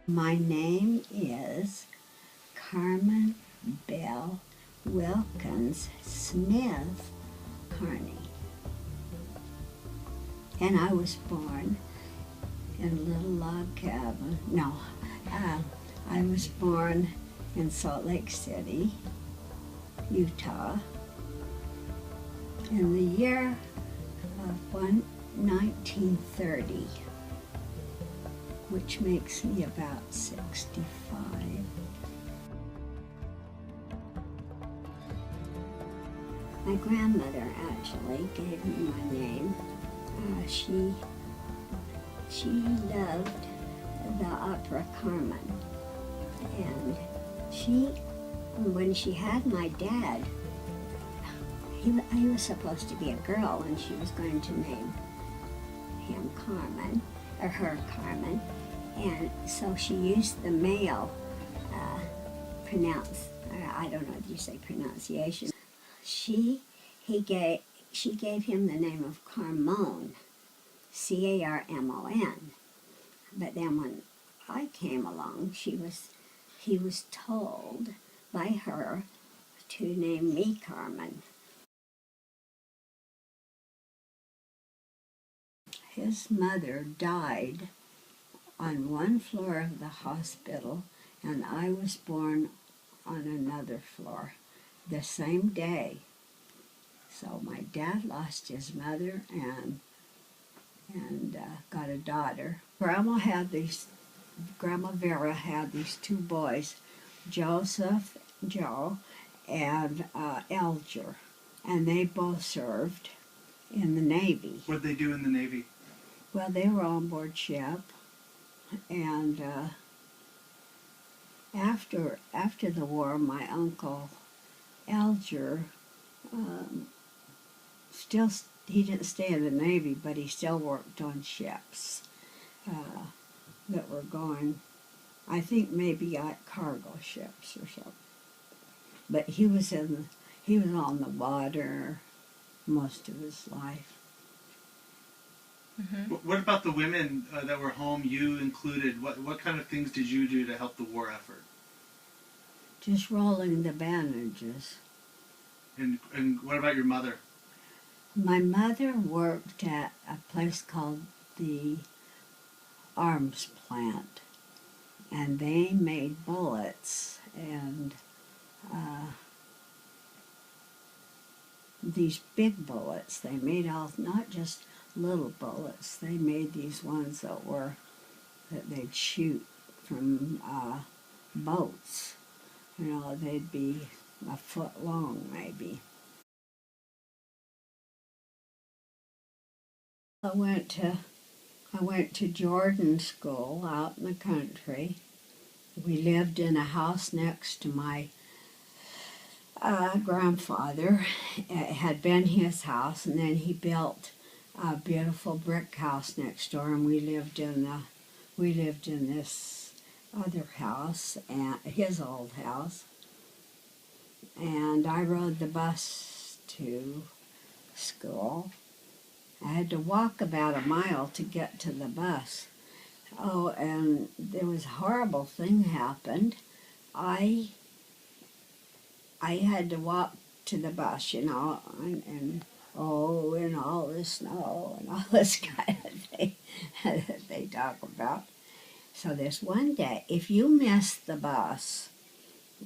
My name is Carmen Bell Wilkins Smith Carney, and I was born in a little log cabin. No, uh, I was born in Salt Lake City, Utah, in the year of 1930, which makes me about 65. My grandmother actually gave me my name. She loved the opera Carmen, and when she had my dad, he was supposed to be a girl, and she was going to name him Carmen, or her Carmen, and so she used the male I don't know if you say pronunciation. She gave him the name of Carmon, Carmon. But then when I came along, he was told by her to name me Carmen. His mother died on one floor of the hospital, and I was born on another floor the same day. So my dad lost his mother and got a daughter. Grandma Vera had these two boys, Joe, and Elger, and they both served in the Navy. What did they do in the Navy? Well, they were on board ship, and after the war, my uncle Elger he didn't stay in the Navy, but he still worked on ships that were going, I think maybe cargo ships or something. But he was on the water most of his life. Mm-hmm. What about the women that were home, you included? What kind of things did you do to help the war effort? Just rolling the bandages. And what about your mother? My mother worked at a place called the Arms Plant, and they made bullets, and these big bullets. They made not just little bullets. They made these ones that they'd shoot from boats. You know, they'd be a foot long, maybe. I went to Jordan School out in the country. We lived in a house next to my grandfather. It had been his house, and then he built a beautiful brick house next door, and we lived in this other house, and his old house. And I rode the bus to school. I had to walk about a mile to get to the bus. Oh, and there was a horrible thing happened. I had to walk to the bus, you know, and all the snow and all this kind of thing that they talk about. So this one day, if you missed the bus,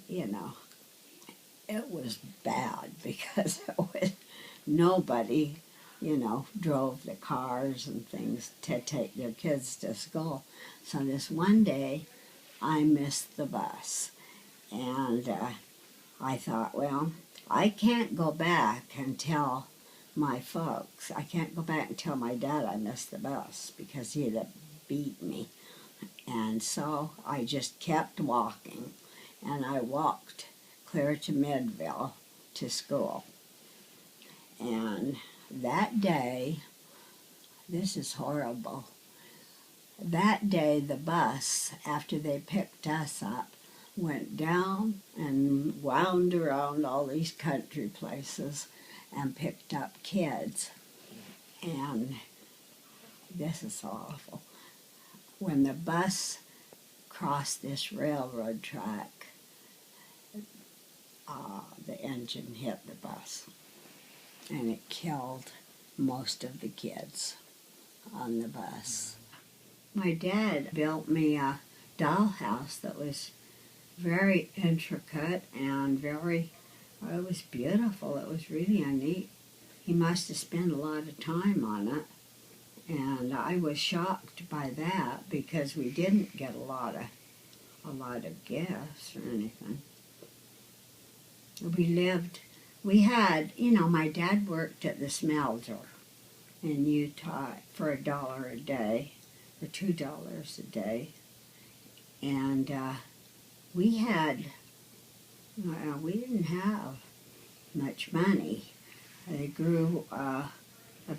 you know, it was bad because nobody, you know, drove the cars and things to take their kids to school. So this one day, I missed the bus. And I thought, well, I can't go back and tell my folks. I can't go back and tell my dad I missed the bus because he'd have beat me. And so I just kept walking. And I walked clear to Midville to school. And that day, this is horrible. That day, the bus, after they picked us up, went down and wound around all these country places and picked up kids. And this is awful. When the bus across this railroad track, the engine hit the bus, and it killed most of the kids on the bus. My dad built me a dollhouse that was very intricate and very, it was beautiful. It was really neat. He must have spent a lot of time on it, and I was shocked by that because we didn't get a lot of gifts or anything. We had, my dad worked at the smelter in Utah for $1 a day, or $2 a day, and we didn't have much money. They grew a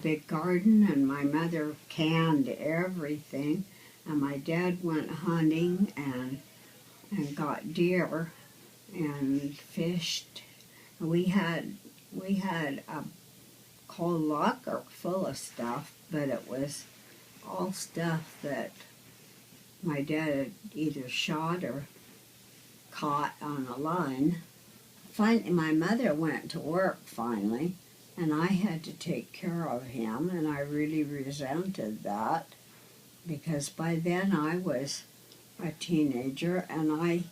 big garden, and my mother canned everything, and my dad went hunting and got deer and fished. We had a whole locker full of stuff, but it was all stuff that my dad had either shot or caught on a line. Finally, my mother went to work finally, and I had to take care of him, and I really resented that because by then I was a teenager and I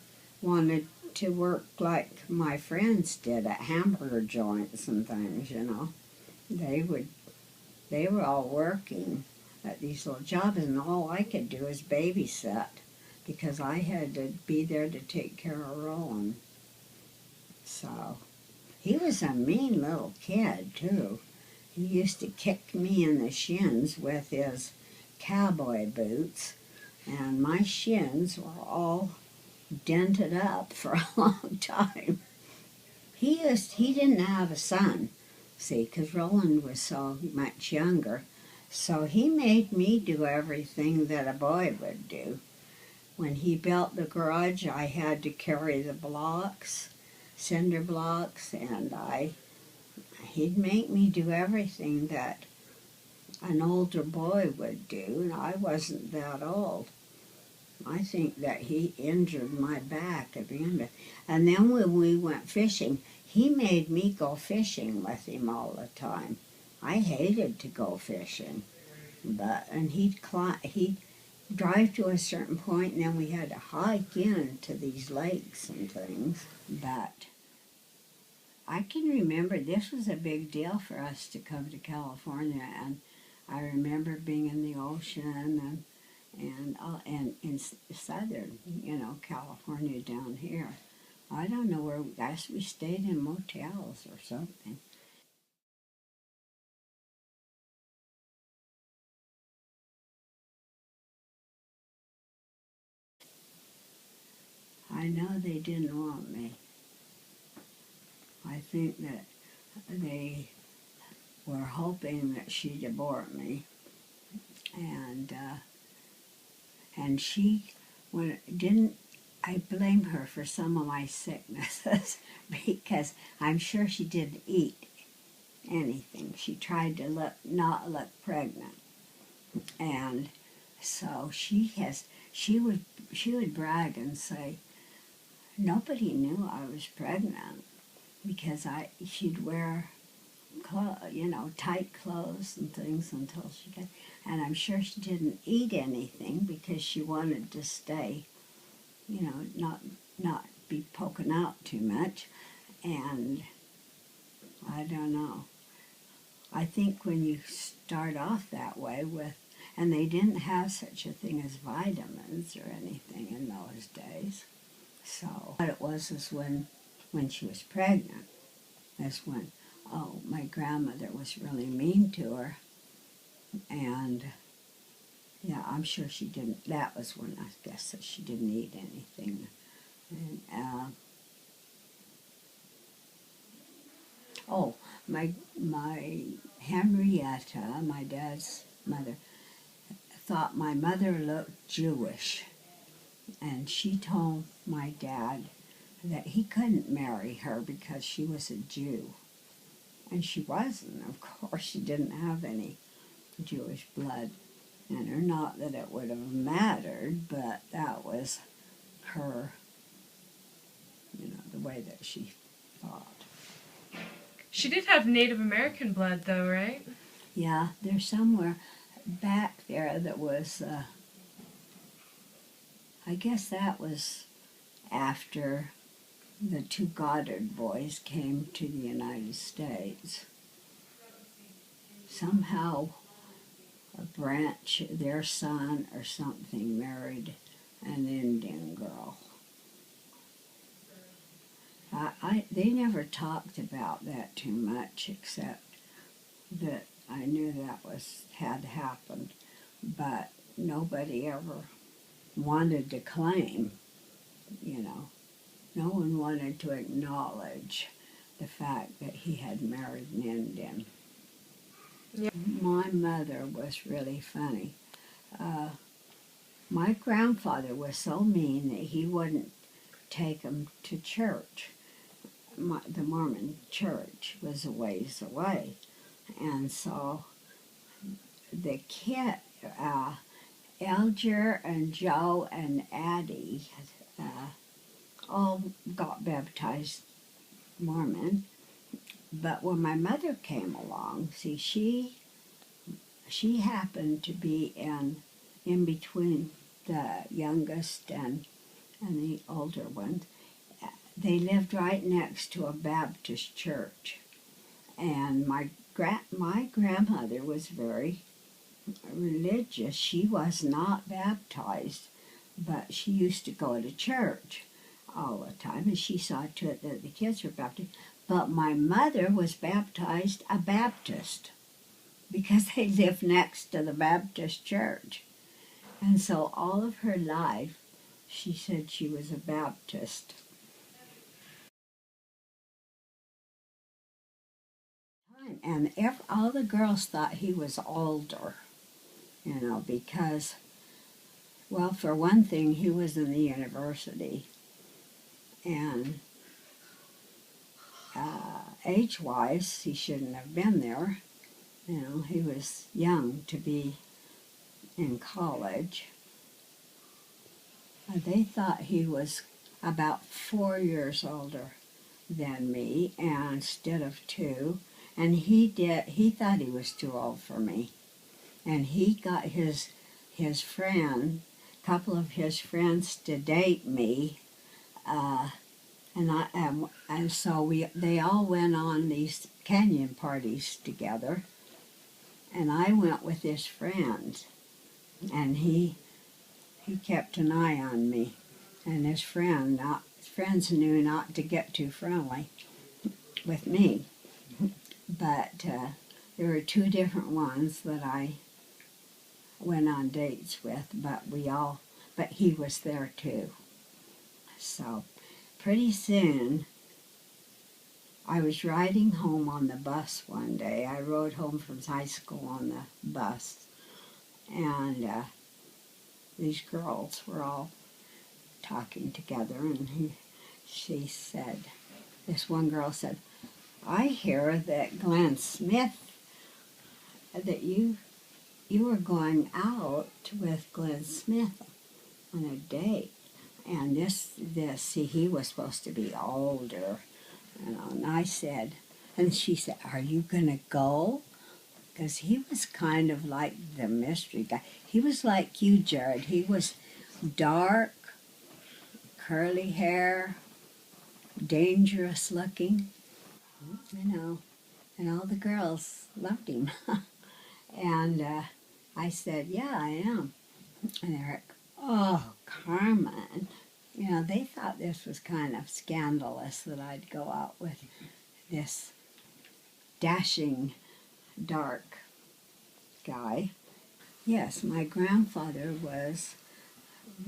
wanted to work like my friends did at hamburger joints and things, They were all working at these little jobs, and all I could do was babysit because I had to be there to take care of Roland. So he was a mean little kid, too. He used to kick me in the shins with his cowboy boots, and my shins were all dented up for a long time. He didn't have a son, see, because Roland was so much younger. So he made me do everything that a boy would do. When he built the garage, I had to carry the blocks, cinder blocks, and he'd make me do everything that an older boy would do, and I wasn't that old. I think that he injured my back at the end of it. And then when we went fishing, he made me go fishing with him all the time. I hated to go fishing, and he'd drive to a certain point, and then we had to hike into these lakes and things. But I can remember this was a big deal for us to come to California, and I remember being in the ocean and in southern, California down here. I don't know where, I guess we stayed in motels or something. I know they didn't want me. I think that they were hoping that she'd abort me, and she didn't. I blame her for some of my sicknesses because I'm sure she didn't eat anything. She tried to not look pregnant, and so she would brag and say nobody knew I was pregnant because she'd wear tight clothes and things until she got, and I'm sure she didn't eat anything because she wanted to stay, not be poking out too much, and I don't know. I think when you start off that way and they didn't have such a thing as vitamins or anything in those days. So what it was is when she was pregnant, that's when, my grandmother was really mean to her. And yeah, I'm sure she didn't, that was when I guess that she didn't eat anything. And, my Henrietta, my dad's mother, thought my mother looked Jewish, and she told my dad that he couldn't marry her because she was a Jew. And she wasn't, of course. She didn't have any Jewish blood in her. Not that it would have mattered, but that was her, the way that she thought. She did have Native American blood, though, right? Yeah, there's somewhere back there that was, I guess that was after the two Goddard boys came to the United States. Somehow a branch, their son or something, married an Indian girl. They never talked about that too much, except that I knew that had happened, but nobody ever wanted to claim, no one wanted to acknowledge the fact that he had married an Indian. Yeah. My mother was really funny. My grandfather was so mean that he wouldn't take him to church. The Mormon church was a ways away. And so the kid, Alger and Joe and Addie, all got baptized Mormon. But when my mother came along, see, she happened to be in between the youngest and the older ones. They lived right next to a Baptist church, and my grandmother was very religious. She was not baptized, but she used to go to church all the time, and she saw to it that the kids were baptized. But my mother was baptized a Baptist because they lived next to the Baptist church. And so all of her life, she said she was a Baptist. And all the girls thought he was older, because, well, for one thing, he was in the university. And age-wise, he shouldn't have been there. He was young to be in college. They thought he was about 4 years older than me, and instead of 2. And he thought he was too old for me. And he got his friend, a couple of his friends to date me. And so they all went on these canyon parties together. And I went with his friends. And he kept an eye on me. And his friends knew not to get too friendly with me. But there were 2 different ones that I went on dates with, but he was there too. So pretty soon, I was riding home on the bus one day. I rode home from high school on the bus, and these girls were all talking together, and she said, this one girl said, I hear that Glenn Smith, that you were going out with Glenn Smith on a date. And see, he was supposed to be older. And I said, and she said, are you going to go? Because he was kind of like the mystery guy. He was like you, Jared. He was dark, curly hair, dangerous looking, and all the girls loved him. And I said, yeah, I am. And they're like, oh, Carmen. They thought this was kind of scandalous that I'd go out with this dashing, dark guy. Yes, my grandfather was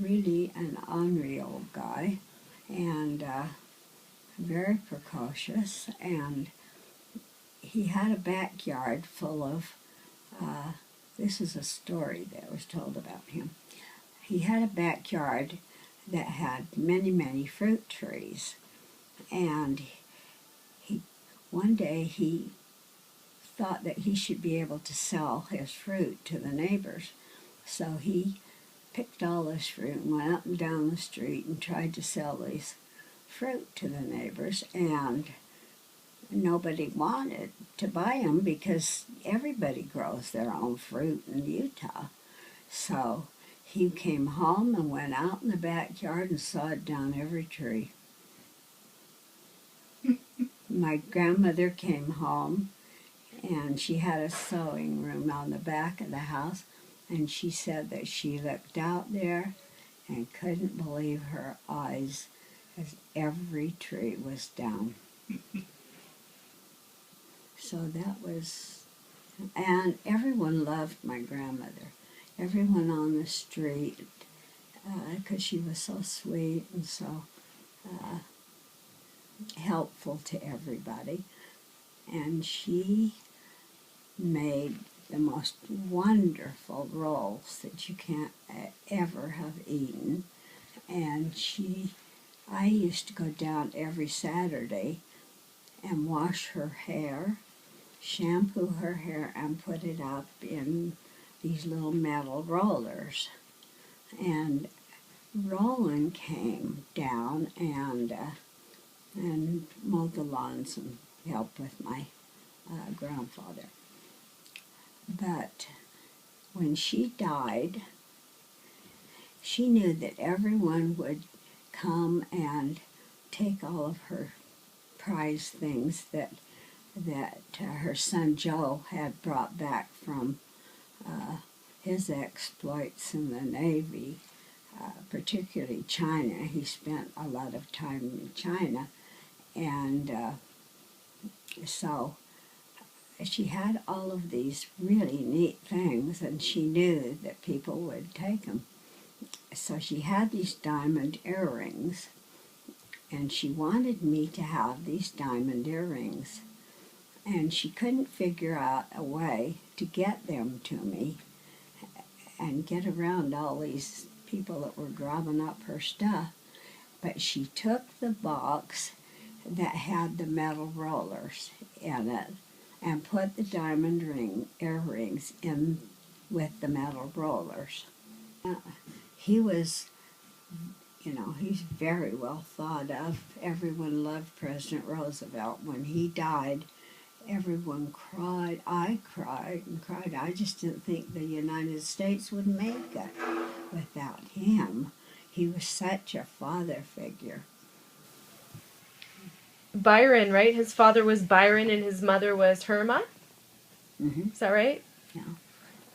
really an unreal guy, and very precocious, and he had a backyard full of, this is a story that was told about him. He had a backyard that had many, many fruit trees, and one day he thought that he should be able to sell his fruit to the neighbors, so he picked all this fruit and went up and down the street and tried to sell these fruit to the neighbors, and nobody wanted to buy them because everybody grows their own fruit in Utah. So he came home and went out in the backyard and sawed down every tree. My grandmother came home, and she had a sewing room on the back of the house, and she said that she looked out there and couldn't believe her eyes as every tree was down. So that was, and everyone loved my grandmother. Everyone on the street, because she was so sweet and so helpful to everybody. And she made the most wonderful rolls that you can't ever have eaten. And I used to go down every Saturday and wash her hair, shampoo her hair, and put it up in these little metal rollers. And Roland came down and mowed the lawns and helped with my grandfather. But when she died, she knew that everyone would come and take all of her prize things that her son Joe had brought back from his exploits in the Navy, particularly China. He spent a lot of time in China, and so she had all of these really neat things, and she knew that people would take them. So she had these diamond earrings, and she wanted me to have these diamond earrings. And she couldn't figure out a way to get them to me and get around all these people that were grabbing up her stuff. But she took the box that had the metal rollers in it and put the diamond earrings in with the metal rollers. He was, he's very well thought of. Everyone loved President Roosevelt. When he died, everyone cried. I cried and cried. I just didn't think the United States would make it without him. He was such a father figure. Byron, right? His father was Byron and his mother was Herma? Mm-hmm. Is that right? Yeah.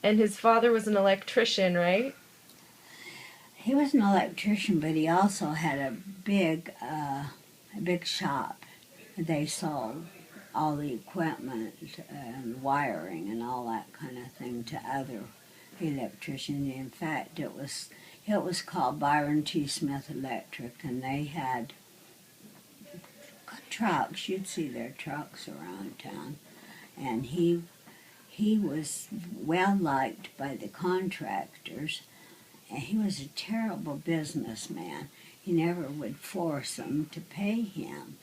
And his father was an electrician, right? He was an electrician, but he also had a big shop. They sold all the equipment and wiring and all that kind of thing to other electricians. In fact, it was called Byron T. Smith Electric, and they had trucks. You'd see their trucks around town, and he was well liked by the contractors. And he was a terrible businessman. He never would force them to pay him.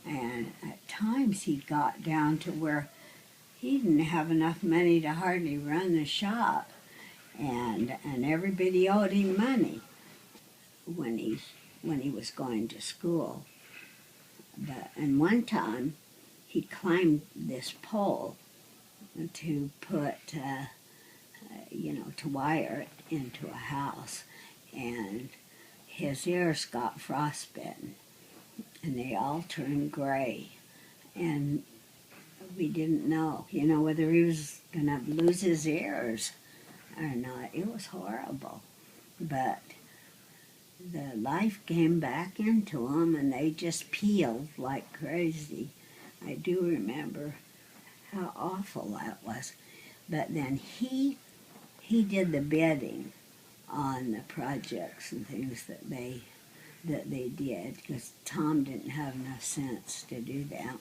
And at times he got down to where he didn't have enough money to hardly run the shop. And everybody owed him money when he was going to school. And one time he climbed this pole to put to wire it into a house, and his ears got frostbitten, and they all turned gray, and we didn't know, whether he was going to lose his ears or not. It was horrible, but the life came back into them, and they just peeled like crazy. I do remember how awful that was. But then he did the bidding on the projects and things that they did, because Tom didn't have enough sense to do that.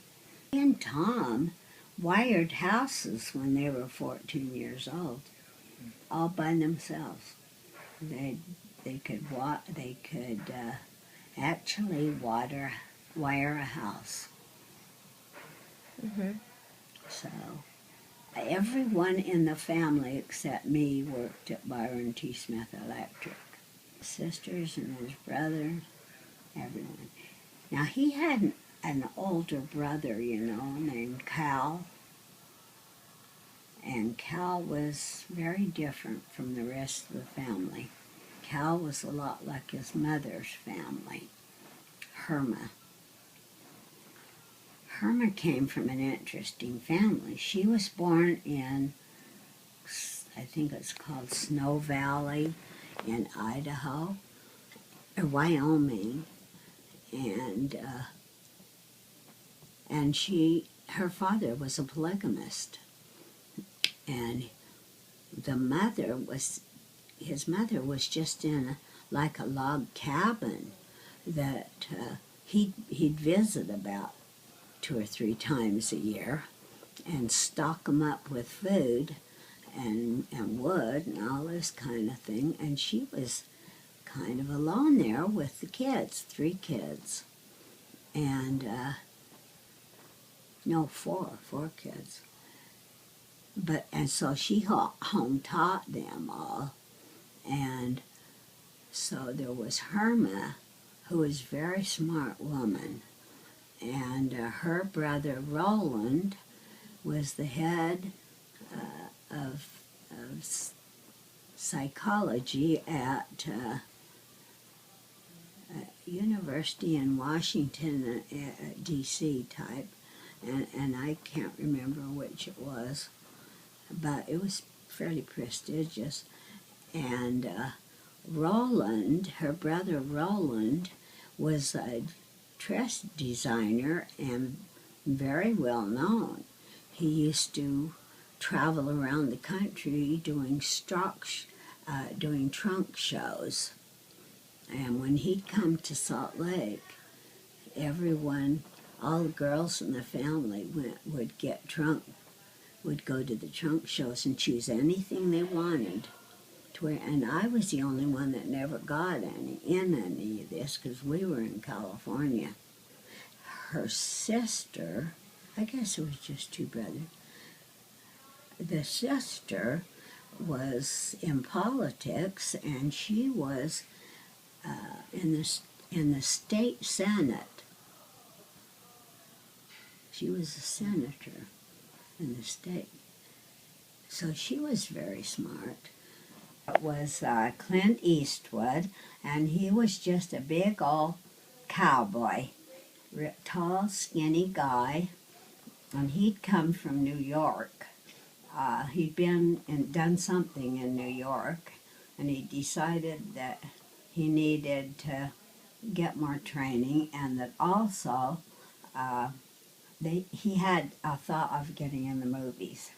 He and Tom wired houses when they were 14 years old, all by themselves. They could actually wire a house. Mm-hmm. So everyone in the family except me worked at Byron T. Smith Electric. Sisters and his brother, everyone. Now he had an older brother, named Cal. And Cal was very different from the rest of the family. Cal was a lot like his mother's family, Herma. Herma came from an interesting family. She was born in, I think it's called Snow Valley in Idaho, or Wyoming, and her father was a polygamist, and his mother was just in like a log cabin that he'd visit about 2 or 3 times a year and stock them up with food and wood and all this kind of thing. And she was kind of alone there with the kids, 3 kids. And, no, 4 kids. And so she home taught them all. And so there was Herma, who was a very smart woman. And her brother Roland was the head of psychology at university in Washington, D.C. type, and I can't remember which it was, but it was fairly prestigious. And Roland, her brother Roland, was a dress designer and very well known. He used to travel around the country doing trunk shows. And when he'd come to Salt Lake, all the girls in the family would go to the trunk shows and choose anything they wanted to wear. And I was the only one that never got any of this because we were in California. Her sister, I guess it was just 2 brothers, the sister was in politics, and she was in the state senate. She was a senator in the state. So she was very smart. It was Clint Eastwood, and he was just a big old cowboy, tall, skinny guy, and he'd come from New York. He'd been and done something in New York, and he decided that he needed to get more training, and that also he had a thought of getting in the movies.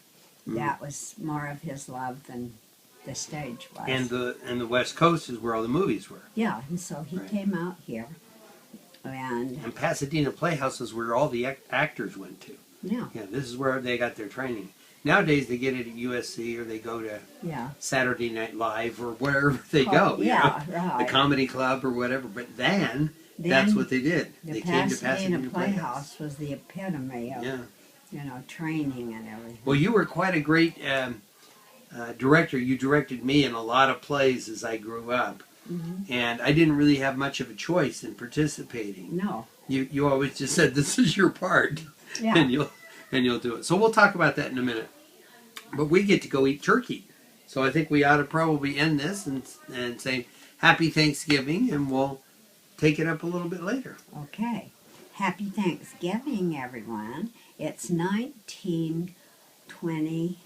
That was more of his love than the stage was. And the West Coast is where all the movies were. Yeah, and so he came out here. And Pasadena Playhouse is where all the actors went to. Yeah. Yeah, this is where they got their training. Nowadays they get it at USC, or they go to Saturday Night Live, or wherever they go. Right. The Comedy Club or whatever. But then that's what they did. They came to Pasadena Playhouse was the epitome of training and everything. Well, you were quite a great director. You directed me in a lot of plays as I grew up. Mm-hmm. And I didn't really have much of a choice in participating. No. You always just said, this is your part. Yeah. And you'll do it. So we'll talk about that in a minute. But we get to go eat turkey. So I think we ought to probably end this and say Happy Thanksgiving, and we'll take it up a little bit later. Okay. Happy Thanksgiving, everyone. It's 1920.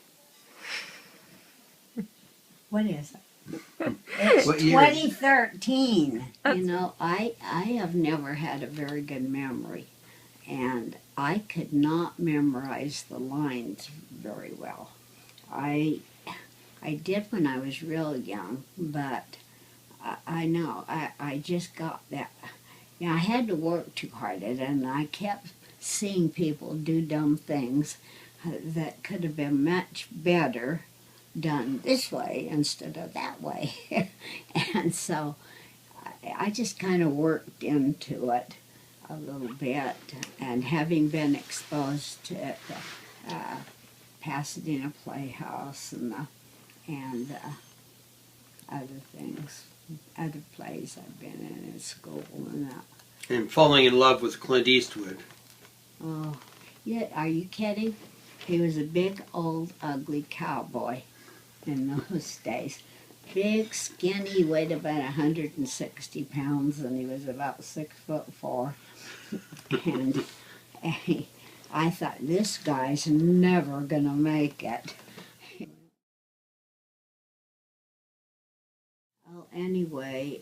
What is it? It's 2013. I have never had a very good memory, and I could not memorize the lines very well. I did when I was real young, but I know I just got that. I had to work too hard at it, and I kept seeing people do dumb things that could have been much better done this way instead of that way. And so I just kind of worked into it a little bit, and having been exposed to it Pasadena Playhouse and other things, other plays I've been in school and that. And falling in love with Clint Eastwood. Oh, yeah, are you kidding? He was a big, old, ugly cowboy in those days. Big, skinny, weighed about 160 pounds, and he was about 6'4". And I thought, this guy's never gonna make it. Well, anyway,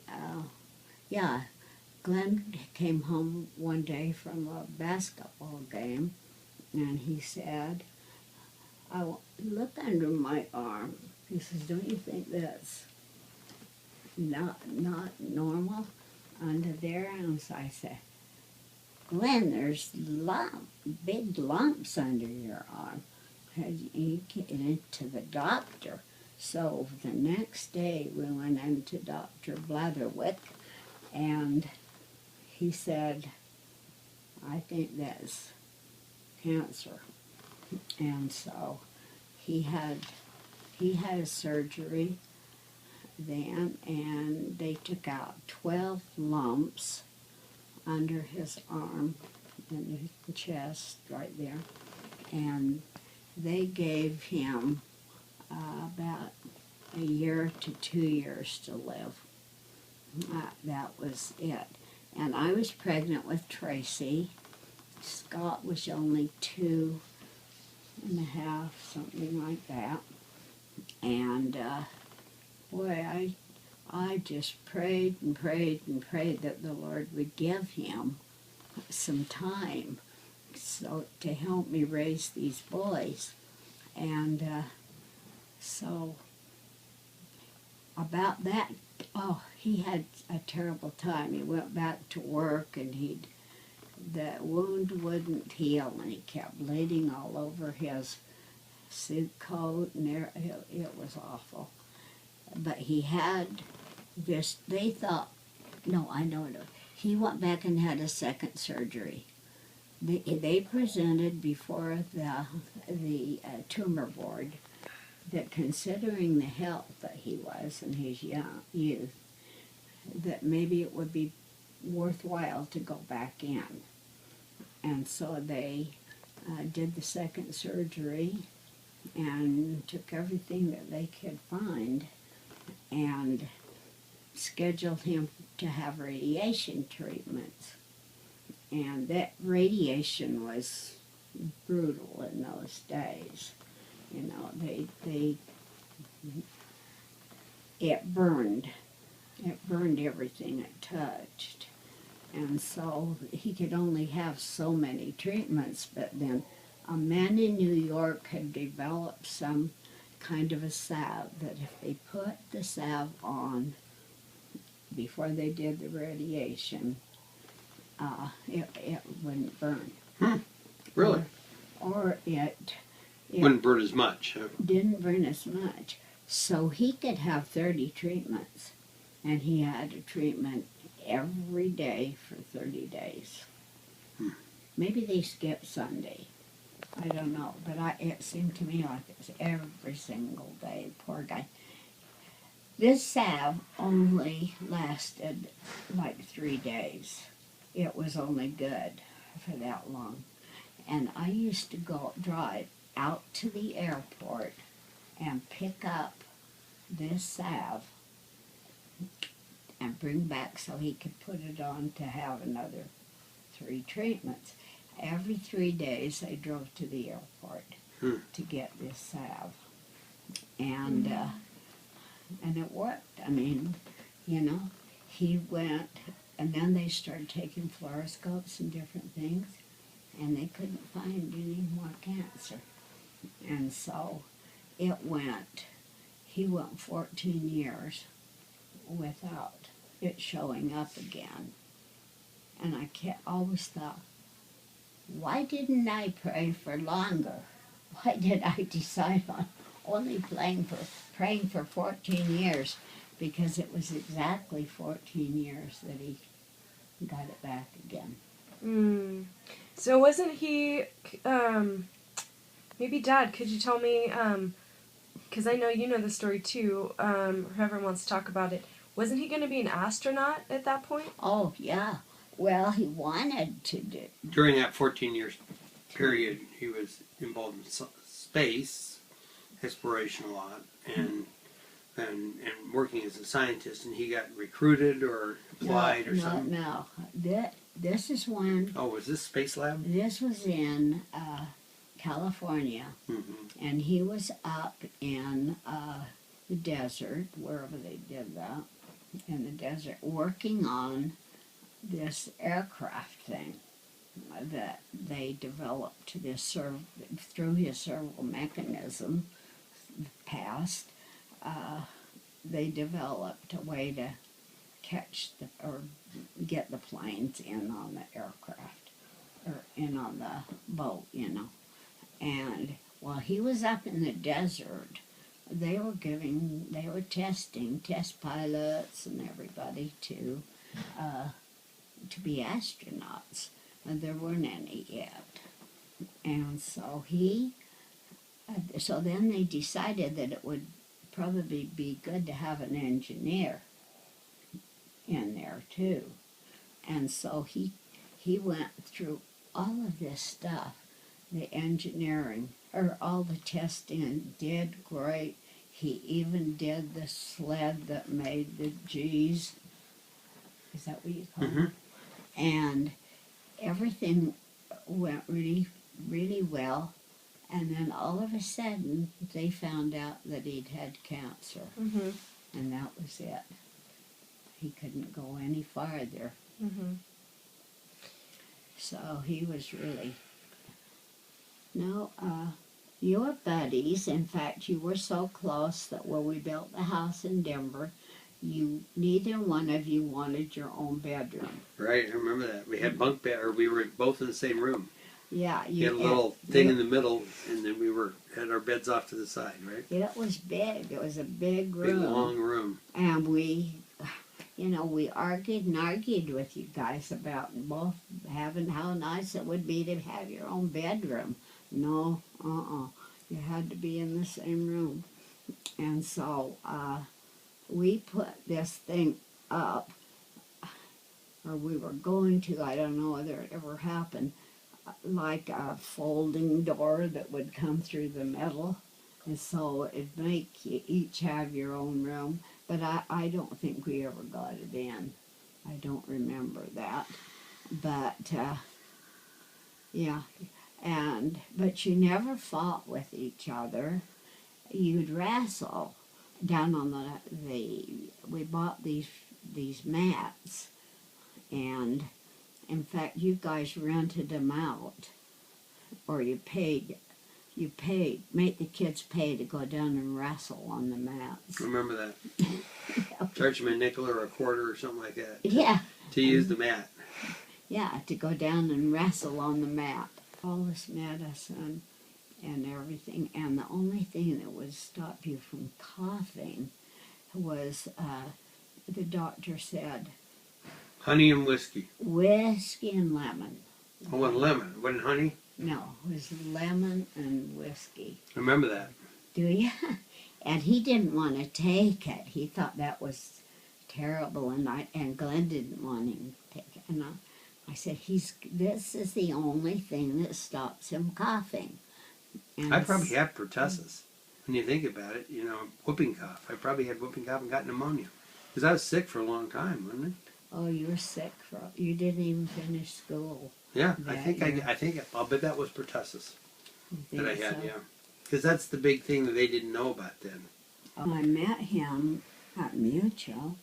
yeah, Glenn came home one day from a basketball game, and he said, look under my arm. He says, don't you think that's not normal under there? And so I said, Glenn, there's big lumps under your arm. You get into the doctor. So the next day we went into Dr. Blatherwick, and he said, I think that's cancer. And so he had surgery then, and they took out 12 lumps under his arm and the chest right there, and they gave him about a year to 2 years to live. That was it. And I was pregnant with Tracy. Scott was only 2.5, something like that. And boy, I just prayed and prayed and prayed that the Lord would give him some time so to help me raise these boys. And so about that, he had a terrible time. He went back to work, and the wound wouldn't heal, and he kept bleeding all over his suit coat, and it was awful. But he had this, they thought, no, I know it. He went back and had a second surgery. They presented before the tumor board that, considering the health that he was in his youth, that maybe it would be worthwhile to go back in. And so they did the second surgery and took everything that they could find and scheduled him to have radiation treatments. And that radiation was brutal in those days. You know, it burned everything it touched. And so he could only have so many treatments, but then a man in New York had developed some kind of a salve that if they put the salve on before they did the radiation, it wouldn't burn. Really? Or it Wouldn't burn as much. didn't burn as much. So he could have 30 treatments, and he had a treatment every day for 30 days. Maybe they skipped Sunday. I don't know, but it seemed to me like it was every single day. Poor guy. This salve only lasted like 3 days. It was only good for that long. And I used to drive out to the airport and pick up this salve and bring back so he could put it on to have another 3 treatments. Every 3 days I drove to the airport to get this salve. And it worked. I mean, you know, he went, and then they started taking fluoroscopes and different things, and they couldn't find any more cancer. And so he went 14 years without it showing up again. And I always thought, why didn't I pray for longer? Why did I decide on only praying for 14 years? Because it was exactly 14 years that he got it back again. So wasn't he maybe Dad, could you tell me, because I know you know the story too, whoever wants to talk about it, wasn't he going to be an astronaut at that point? Oh, yeah. Well, he wanted to do. During that 14 years period, he was involved in space exploration a lot, and working as a scientist, and he got recruited or applied or something. No. This is when. Oh, was this Space Lab? This was in California, Mm-hmm. and he was up in the desert, wherever they did that, in the desert, working on this aircraft thing that they developed through his servo mechanism past. They developed a way to catch or get the planes in on the aircraft or in on the boat, And while he was up in the desert, they were testing test pilots and everybody to be astronauts, and there weren't any yet. And so so then they decided that it would probably be good to have an engineer in there too. And so he went through all of this stuff, the engineering, or all the testing, did great. He even did the sled that made the G's. Is that what you call it? And everything went really, really well. And then all of a sudden, they found out that he'd had cancer. Mm-hmm. And that was it. He couldn't go any farther. Mm-hmm. So he was really... No, you were buddies. In fact, you were so close that when we built the house in Denver, neither one of you wanted your own bedroom. Right, I remember that. We had bunk bed, or we were both in the same room. Yeah, You had a little thing in the middle, and then we had our beds off to the side, right? It was big. It was a big Big, room. long room. And we argued with you guys about both having how nice it would be to have your own bedroom. No, you had to be in the same room. And so we put this thing up, or we were going to, I don't know whether it ever happened, like a folding door that would come through the middle. And so it'd make you each have your own room. But I don't think we ever got it in. I don't remember that. But, yeah. But you never fought with each other. You'd wrestle down on we bought these mats. And, in fact, you guys rented them out. Or you make the kids pay to go down and wrestle on the mats. Remember that. Charge them a nickel or a quarter or something like that. Yeah. To use the mat. Yeah, to go down and wrestle on the mat. All this medicine and everything. And the only thing that would stop you from coughing was, the doctor said, Honey and whiskey. whiskey and lemon. Oh, and lemon. Wasn't honey? No, it was lemon and whiskey. Remember that. Do you? And he didn't want to take it. He thought that was terrible, and Glenn didn't want him to take it. And I said, this is the only thing that stops him coughing. And I probably had pertussis. When you think about it, whooping cough. I probably had whooping cough and got pneumonia. Because I was sick for a long time, wasn't I? Oh, you were sick. You didn't even finish school. Yeah, that I'll bet that was pertussis You that I think had, so? yeah. Because that's the big thing that they didn't know about then. I met him at Mutual.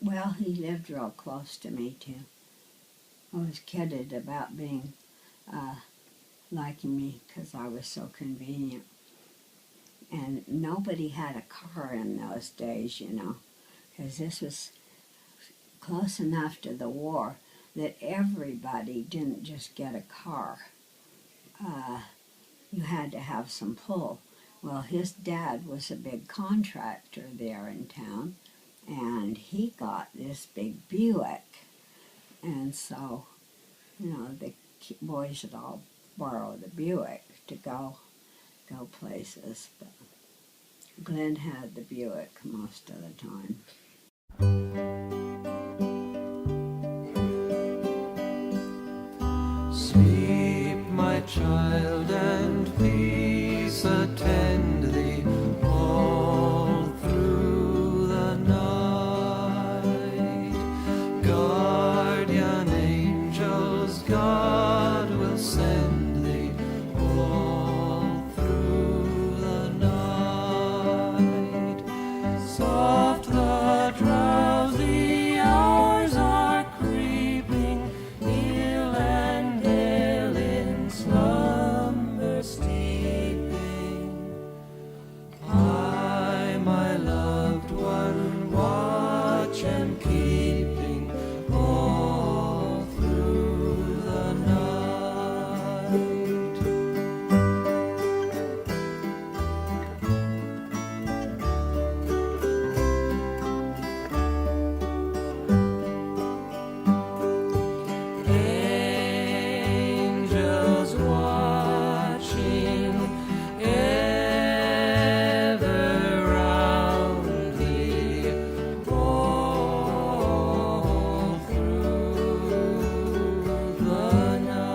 Well, he lived real close to me, too. I was kidded about being, liking me because I was so convenient. And nobody had a car in those days, because this was close enough to the war that everybody didn't just get a car. You had to have some pull. Well, his dad was a big contractor there in town, and he got this big Buick. And so, the boys would all borrow the Buick to go. go places. But Glenn had the Buick most of the time. Sleep, my child, and peace attend thee all through the night. Guardian angels, God will send thee all through the night. Soft the drowsy hours are creeping, hill and dale in slumber steeping. I, my loved one, watch and keeping all through the night. Angels watching ever round thee all through the night.